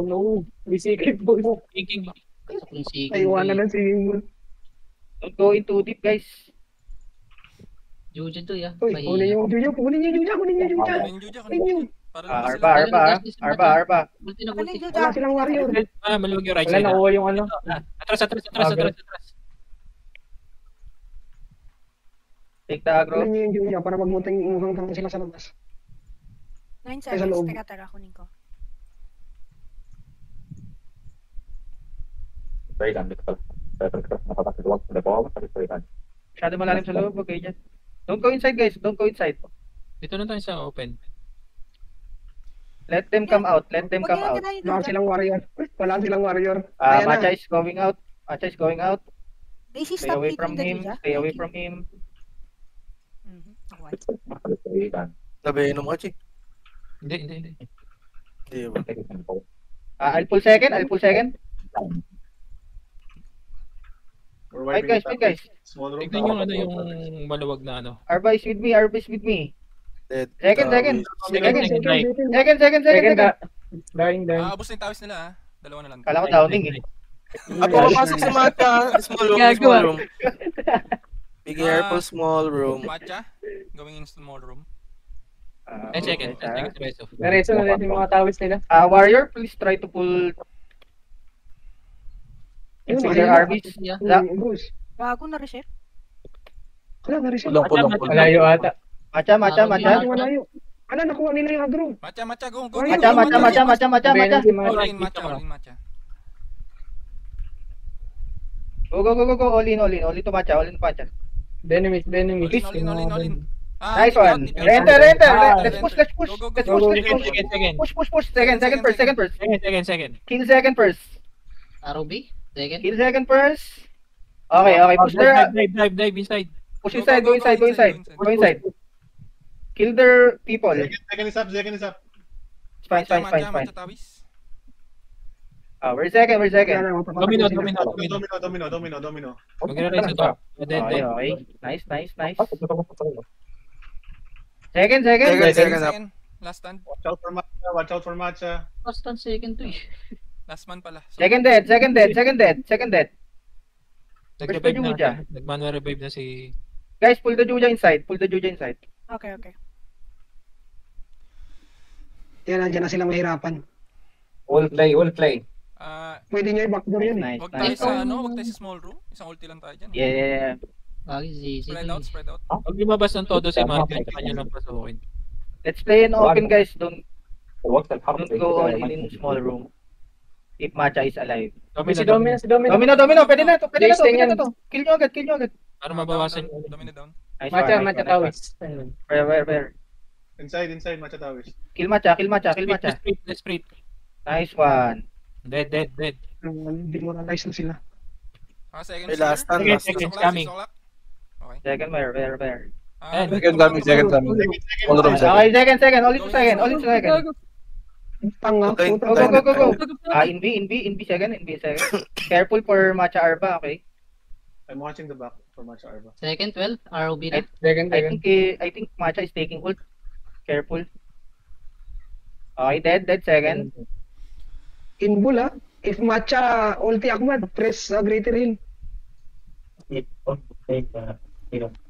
no. May secret ball. King. Ay, iwanan ng singing ball. Don't go in too deep, guys. Juju to ya. Uy, kunin yung Juju. Kunin yung Juju. Kunin yung Juju. Kunin Juja, kunin Juja. Para naman Arba, sila. Arba. Ulti na Kunin ulti. Juja. Wala silang warrior. Maluwag yung right Wala, side. nakuha yung ano. Atras. Take the aggro. Kunin yung Juju para magmuntang mukhang sila sa labas. 9 Ay, sa seconds. loob. Teka, kunin ko. Masyado malalim sa loob. Okay, dyan. Don't go inside, guys. Don't go inside. Dito na tayo sa open. Let them come out. Let them come out. Wala silang warrior. Wala silang warrior. Ayan Matcha na. is going out. Matcha is going out. Daisy, Stay stop away hitting from the him. Juja. Stay away from him. Sabihin mo, Chi. Hindi. Hindi ba? I'll pull second. Wait, guys. Small room. Tignan yung ano yung maluwag na ano. Arba is with me. Dead. Second. Second. Dying. Aabos na yung tawis nila ha. Dalawa na lang. Kala ko downing eh. Ako papasok sa Matcha. Small room. Big airport, small room. Matcha, going in small room. Second reso. Nareso na rin yung mga tawis nila. Warrior, please try to pull their armies. Bruce. Bago na reset. Wala, nareso. Kulong. Malayo ata. Matcha. Malayo. Ano, nakuha nila yung agro. Matcha, go. Matcha. All in matcha. Go. All in to matcha. Dynamic. All in. Nice one. Enter. Let's push. Go. Push. Second first. Second. Kill second first. ROB. Second. Kill second first. Okay. Push their. Dive inside. Push inside. Go inside. Kill their people. Second is up. It's fine. Matcha tawis. Where's second? Domino. Magre-reso to. Okay. Nice. Second. Second. Last stand. Watch out for matcha. Last stand second to eh. Last man pala. So, Second dead. Nag-revive Juja? na. Nag-manual revive na si... Guys, pull the Juja inside. Okay. Yan, nandiyan na sila mahirapan. All play. Pwede nyo i-backdoor yun eh. Nice. wag tayo sa small room. Isang ulti lang tayo dyan. Yeah. Bagay si... Spread out. Huwag lumabas ng todo si Martin. Kanya lang pasukin. Let's play in open, guys. Don't Don't go all in small room. If Matcha is alive. Domino. Domino. Pwede na to. Kill nyo agad. Para mabawasan yung... Domino down. Nice Matcha one. tawis. Where? Inside matcha tawis. Kill Matcha. Let's split. Nice one. Dead. Demoralize na sila. Second. May last stand. Second coming. Okay. Second, where? Second coming. All room Okay, second. All into second. Tanga. Okay. Go. In B second. Careful for Matcha Arba, okay? I'm watching the back for matcha Arba. Second 12. ROB na. Second. I think Matcha is taking ult. Careful. Okay, dead second. In bull ah. If matcha ulti Ahmad, press greater heal.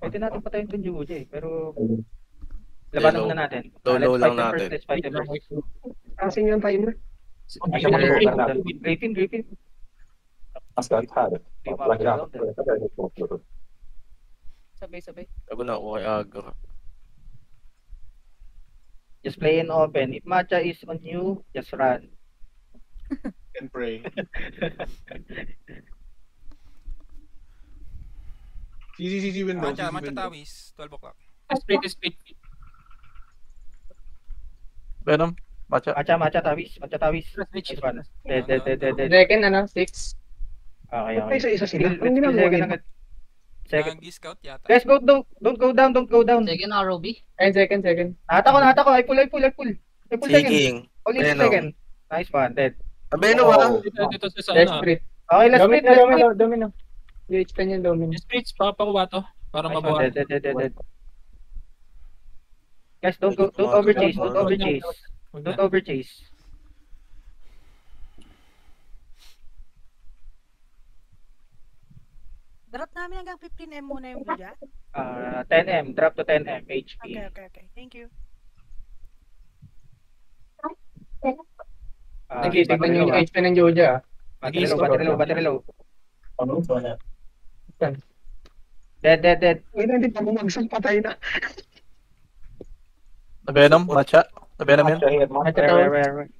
Pwede natin patayin itong Juja eh, pero labanan muna natin. Low lang natin. Let's fight them first. Asin yung timer. Griffin. Sabay. Ako na ako kay Aga. Just play in open. If Matcha is on you, just run. And pray. CCCC window. Matcha tawis. 12 o'clock. Split. Venom. Matcha. Matcha tawis. Nice one. Dead. Second 6. Okay. Isa sila. Let's kill second agad. Second. Scout yata. Guys, don't go down. Second ROB. And second. Nahata ko. I pull second. Taking. All into Venom. second. Nice one. Dead. Venom ha. Dito sa Let's ano. split. Okay, let's split. Domino. I-expand yung domino. Splits, papakuha to. Para Nice one. mabawasan. Dead. Guys, don't overchase. Don't overchase. Drop namin hanggang 15M muna yung blue dyan. 10M, drop to 10M, HP. Okay. Thank you. Nag-itignan yung HP ng Joja. Battery low. Dead. Uy, hindi pa bumagsak, patay na. Venom, Matcha. Venom yan. Where?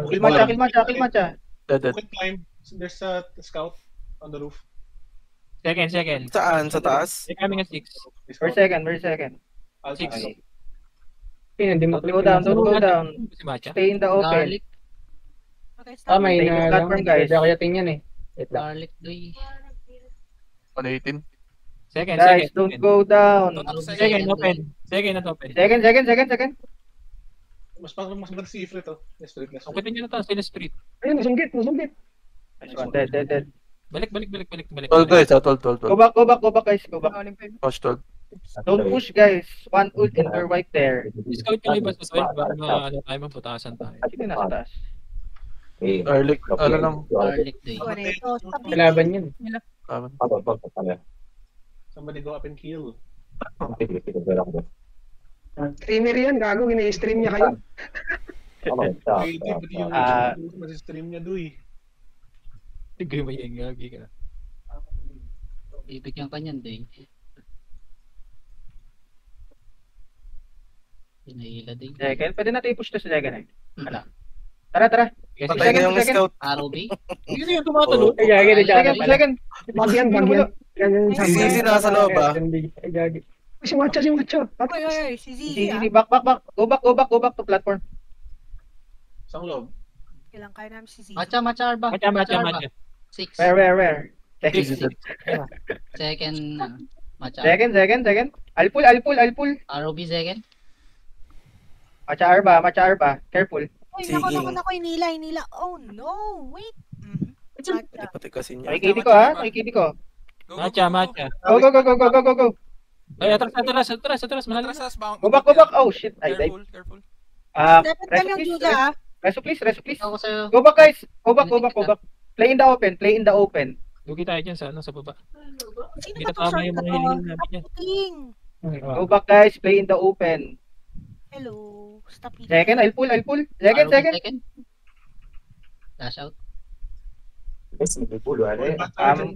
Kill matcha. Dead. Quick climb. There's a scout on the roof. Second. Saan? Sa taas? They're coming at 6. Where second? I'll Six. take it. Don't go down. Si Matcha. Stay in the open. Garlic. Okay, stop. Stay in the platform, guys. Garlic doy. 118. Second. Guys, don't go down. Second, open. Second. Second. Mas maganda si Ifrit, oh. Yes, Ifrit. Pagkatin nyo na to, sila street. Ayun, nasunggit. Nice one. Dead. Balik. Tol guys, tol. Go back, guys. Go back. Push tol. Don't push, guys. One ult and we're right there. Scout yung iba sa 12, baka tayo maputasan tayo. Sino nasa taas? Garlic, ano lang. Garlic doy. Stop. Kalaban yun. Laban. Somebody go up and kill. Streamer yan, gago. Gini-stream niya kayo. Wait, pati yung stream niya, Duy. Tigay mo yung gagi ka. Ibigyan ka niyan doy. Pinahila din. Second, pwede natin i-push to sa second. Tara. Patay na yung scout. ROB. Yun yung tumatalo. Second. Bagyan. Si nasa loob ah. Si Matcha. Oy, si Zizi ah. Back. Go back to platform. Isang loob. Kailang kaya namin si Zizi. Matcha Arba. Matcha. 6. Where? Second. Matcha. Second. I'll pull. ROB second. Matcha Arba. Careful. Uy, Sige. nako, hinila. Oh no, wait. Matcha. Pati kasi niya. Nakikiti ko. Matcha. Go. Ay, atras. Malalim. Go back. Oh shit. I died. Careful. Dapat lang yung Juda ah. Reso please. Ako sa'yo. Go back, guys. Go back. Play in the open. Lugi tayo dyan sa baba. Sino Hindi ba na tama yung mga hilihin namin dyan. King. Go back, guys. Play in the open. Hello. Stop it. Second, I'll pull. ROB Second. Dash out. Archer.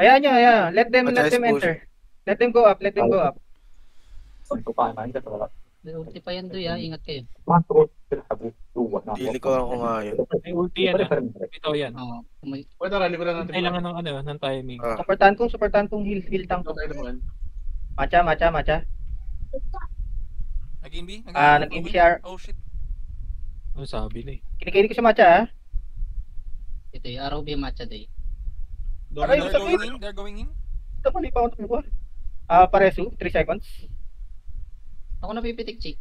Ayan nyo. Let them Matcha is enter. Let them go up. May ulti pa yan doy ah. Ingat kayo. Dili ko ako nga yun. May ulti yan. Ito yan. Oo. Pwede rally ko na natin. Kailangan ng timing. Ah. Supportan kong heal tank. Okay naman. Matcha. Nag-imbi? Nag-imbi si R. Oh shit. Ano sabi na eh. Kinikini ko si Matcha. Ito yung ROB Matcha doy. Aray, They're going in. Ito pa, di pa ako tumawa. Paresu, 3 seconds. Ako napipitik, Chick.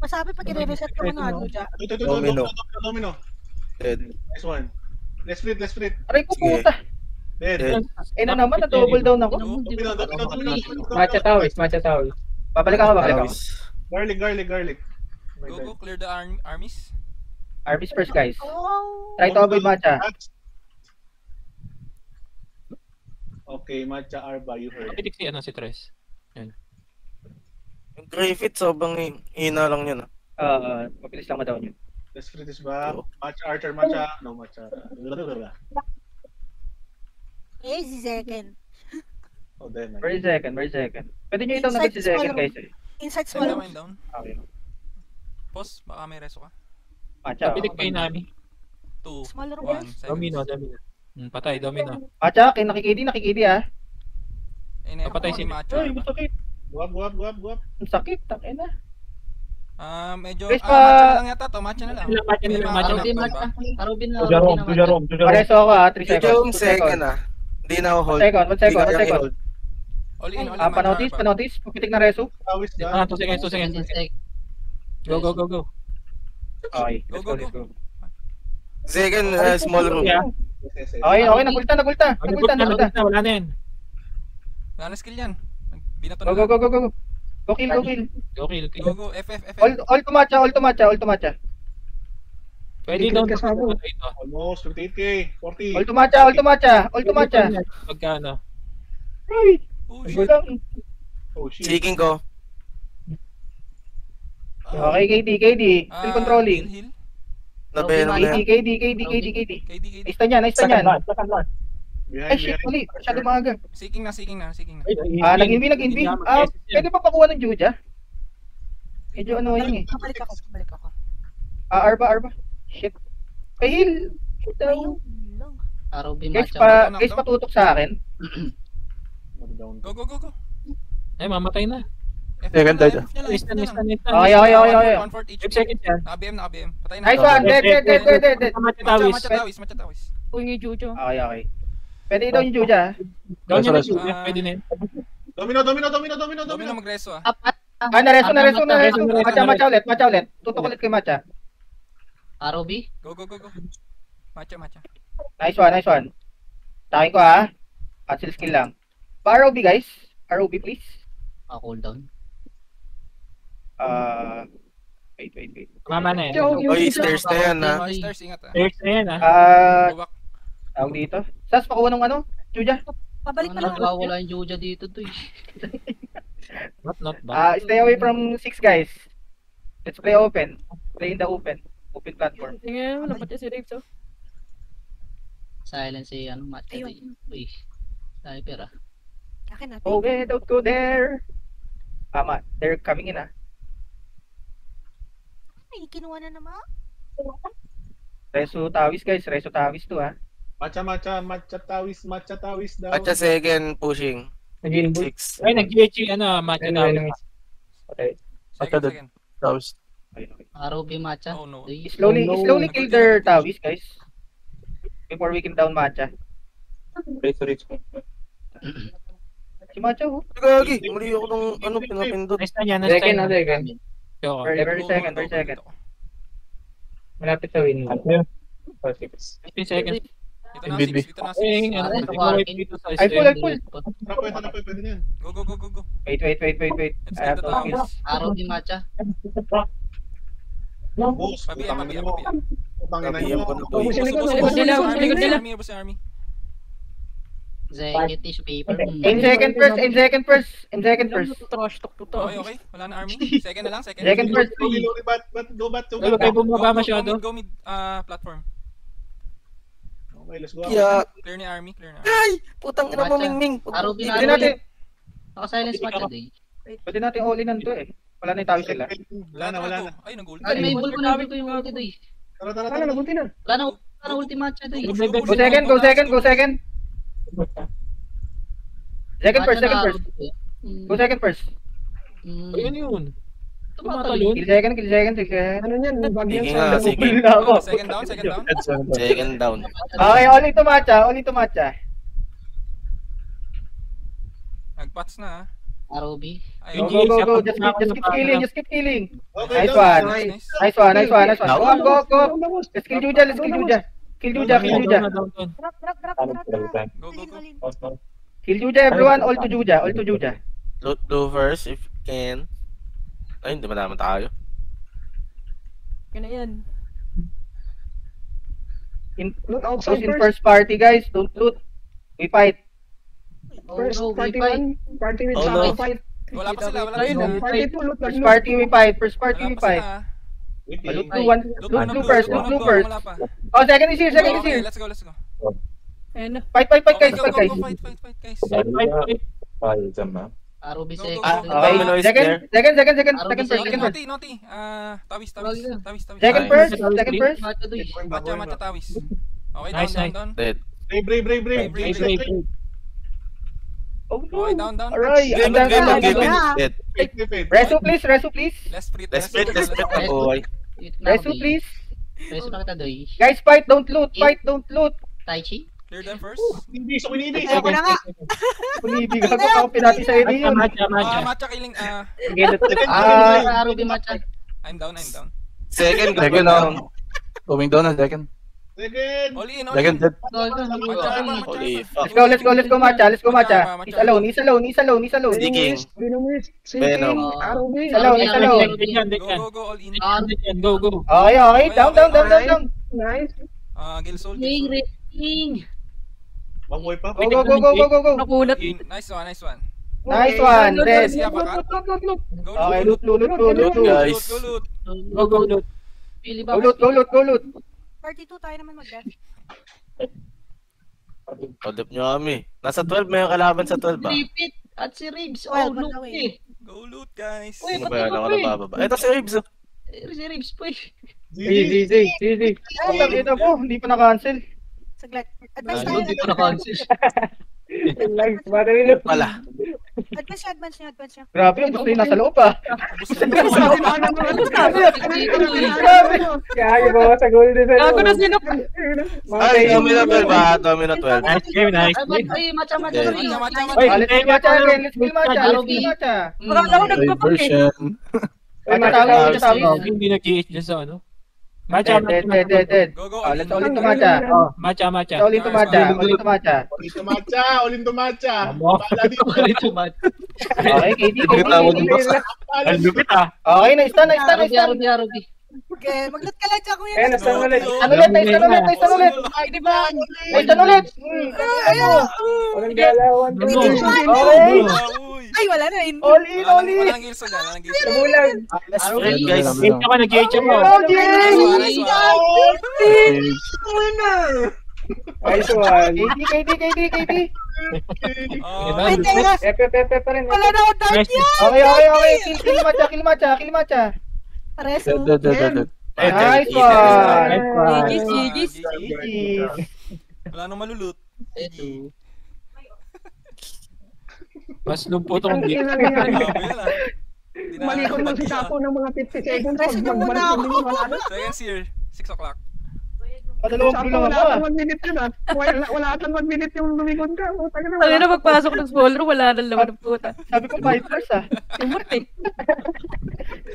Masabi pag i-reset ko na Juda. Domino. Dead. Nice one. Let's split. Aray ko Sige. puta. Dead. Na naman, na-double down ako. Domino. Matcha towers. Babalik ako. Tawis. Garlic. Go, clear the armies. Arby's first, guys. Oh. Try to avoid Matcha. Okay, Matcha Arba, you heard. Kapitik si Tres. Yung Griffith, sobrang hina lang yun ah. Mabilis lang ma-down yun. Let's split this back. Matcha Archer. No, Matcha. Si second. Oh, then. Very second. Pwede nyo itong nagad si second, guys. Inside Send small. mine down. Okay. Pause, baka may reso ka. Matcha. Kapitik kayo namin. 2, Small 1, room. Domino. Patay, Domino. Matcha, nakikidi ah. Papatay si Matcha. Ay, masakit. Guap. Ang sakit, takin na. Medyo, Guys, Matcha na lang yata to, Matcha na lang. Matcha na lang. ROB Matcha. ROB na. Pareso ako 3 seconds. Yung second ah. Hindi na ako hold. 1 second. All in, Panotis, pupitik na reso. Tawis na. 2 seconds. Go. Okay, let's Go. go. Second, small room. Okay, nagulta. Wala na yan. Wala na skill yan. Binato Go. na. Go kill. Okay. Go, F. All to matcha. Pwede Tignan daw kasama. ito. Almost 58k. 40. Ulto matcha. Pagkano? Ay, Oh, ito shit. lang. Oh shit. Seeking ko. Okay, KD. Still controlling. Heal. Nabeno na yan. KD. KD. Nice na yan. Second line, second line. Behind, Ay, shit, behind. mali. Masyado maaga. Seeking na. Nag-invi. Pwede pa pakuha ng Juja? Medyo ano yun eh. Pabalik ako. Arba. Shit. Ay, heal. Shit daw. Ayun lang. ROB Guys, matcha. guys, patutok sa akin. Go. Ay, mamatay na. Second Nice na. Okay. 1/4 each. 5 seconds yan. Naka-BM. Patay na. Nice one. Dead. Matcha tawis. Uy, yung Jojo. Okay. Pwede daw yung Juja. Gawin nyo na Reso, Juja. Pwede na yun. Domino. Magreso ah. Nareso. Matcha ulit. Tutok ulit kay Matcha. ROB. Go. Matcha. Nice one. Takin ko ha. Cancel skill lang. ROB guys. ROB please. Cooldown. Wait. Mama na yan. Oy, stairs na yan ha. Stairs, ingat ah. Stairs na yan ah. Go back. Tawag dito. Sas, pakuha ng ano? Juja. Pabalik na lang. Wala yung Joja dito to eh. Not bad. Stay away from 6 guys. Let's play open. Play in the open. Open platform. Tingnan mo, dapat yung si Raves, oh. Silence si matcha Ayun. day. Uy. Sniper ah. Akin natin. Okay, don't go there. Tama, they're coming in ah. Ay, kinuha na naman. Reso Tawis guys, Reso Tawis to ah. Matcha tawis daw. Matcha second pushing. 6. Ay, nag-GH matcha tawis. Second. Tawis. ROB matcha. Oh no. Day. Slowly kill their Tawis guys. Before we can down Matcha. Reach. Si Matcha oh. Gagi, mali ako ng pinapindot. Nice na yan. Very Go, second. go. Malapit sa win. 15 seconds. Dito na 6. Ay, dito sa Ay, full. Pwede na yan. Go. Wait. I have to kills. ROB matcha. Boss. Pabiya. Nabiyam ko na po. Ubus yung likod. Ubus yung army. Zekit tissue paper. In second first. Trash talk to. Okay. Wala na army. Second na lang. Second first. Go bat. Wala kayo bumaba masyado. Go mid platform. Okay, let's go. Yeah. Clear ni army. Ay! Putang ina mo, Mingming. ROB Pwede natin, Naka-silence matcha day. pwede natin all-in to eh. Wala na yung Tawis sila. Wala na. Ay, nag-ult. Ay, may ball ko na yung ulti day. Tara. Nabunti na. Wala na ulti matcha day. Go second. Second first. Go second first. Ayun yun. Tumatalon. Kill second. Ano yan? Bag yan Sige sa nga, sige. Open na ako. Second down. Second down. Okay, only to Matcha. Nag-pats na. ROB. Ay, Go. Just keep killing. Okay, Nice down. one. Nice one. Go. Let's kill Juja. Kill Juja. Down. Drag. Go. Kill Juja everyone. All to Juja. Loot do first if you can. Ay, hindi madama tayo. Yun na yan. Loot Those outside in first. first party guys, don't loot. We fight. First party 1. Party with Oh, Saka no. fight. Wala pa sila. Party 2. Loot. First party we fight. Wala pa sila. Loot Ay. 2 1. Loot first. Wala pa. Oh, second is here. Okay, let's go. Ayun na. Fight Okay, guys. go, fight, guys. ROB Go, second. go, go. Okay, Domino is second Second first. Tawis. Second first. Matcha day. Matcha tawis. Okay, Nice. down. Dead. Brave. Oh Okay, no. down. Alright, I'm done. Game. Dead. Reso please. Let's split. Let's split na boy. Reso please. Reso na kita day. Guys, fight, don't loot. Tai Chi. Clear them first. Hindi, so winidi. Ayoko na nga. Punibi gago ako pinati sa inyo yun. Matcha. Matcha killing. ROB matcha. I'm down. Second down. Going down na second. Second. All in. Dead. Holy fuck. Let's go Matcha. He's alone. Sneaking. Dynamite. Venom. ROB. Alone. Go, all in. Okay. Down. Nice. Gilsol. King, King. Baboy pa. Go. Nakunat. Nice one, nice one. Nice one. Dead. Siya pa ka? Loot. Go, Okay, loot, loot. Guys. go, loot. Go, loot. Pili ba? Go loot. 32 tayo naman mag-death. Odep nyo kami. Nasa 12, may kalaban sa 12 ba? Repeat at si Ribs. Well, Oh, look but eh. Go, loot, guys. Uy, Ano ba yan? Ako nabababa. Ito si Ribs. Si Ribs po eh. Easy. Ay, nakita ko, hindi pa na-cancel. Saglit. Advance Ay, tayo. hindi ko na-cancel. Pala. Advance niya. Grabe, ang gusto yung nasa loob ah. Kaya ba sa golden Ako na sino. Ay, domino 12 ba? Domino 12. Nice game, nice. Ay, macha. Let's kill Matcha again. Let's kill Matcha. Akala ko nagpapakin. Version. Matcha tawis. Hindi nag-i-hit dyan sa ano. Matcha. Dead. Go, go. Let's ulit to Matcha. Matcha. Ulit to Matcha. Ulin to matcha. Mo. Pala dito. Okay, KD. Ang lupit ah. Okay, nice stun. Ruby. Okay, mag-loot ka lang, Chaco yan. Nice stun ulit. Walang galawan. Okay. Ay, wala na. All in. Walang Gilsol yan, walang Gilsol. Bulag. Alright, guys. Hit ka nag-i-hit mo. Nice Nice one. KD. Ay, teka. Pepe pa rin. Wala na ako dart yan. Okay. Kill Matcha. Pares. Dead. Nice one. GG's. Wala nang malulut. Mas lumpo itong Ang hit. ina niya. Grabe yan ah. Malikot mo si Chapo ng mga 50 seconds. Rest na muna ako. Seconds here. 6 o'clock. Padalawang Chapo, blue lang wala ako ah. atang 1 minute yun ah. Wala atang 1 minute yung lumikod ka. Ano na magpasok ng small room, wala na laman ng puta. Sabi ko 5 hours ah.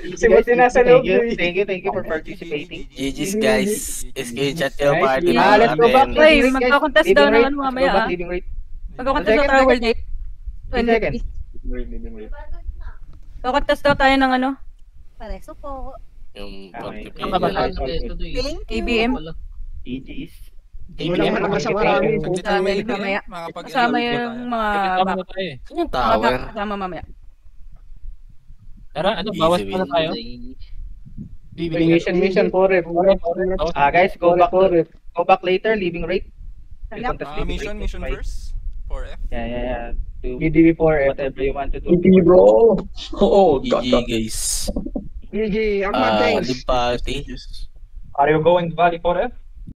Thank you for participating. GG's guys. SK chat yung party. Let's go back. Wait, magpa-contest daw naman mamaya ah. Living rate. Magpa-contest daw tayo world day. 10 seconds. Magpa-contest daw tayo ng ano? Pareso po. Yung ABM. GG's. Walang malakas sa marami. Mamaya. Kasama yung mga Tama na tayo eh. Yung tower. kasama mamaya. Tara, ano, bawas pa na tayo. Mission for it. Guys, go back later. Living rate. Mission first. 4F. Yeah. To BDB 4F. whatever you want to do. bro. Oh, GG guys. GG. Ang matay. Live party. Are you going Valley 4F?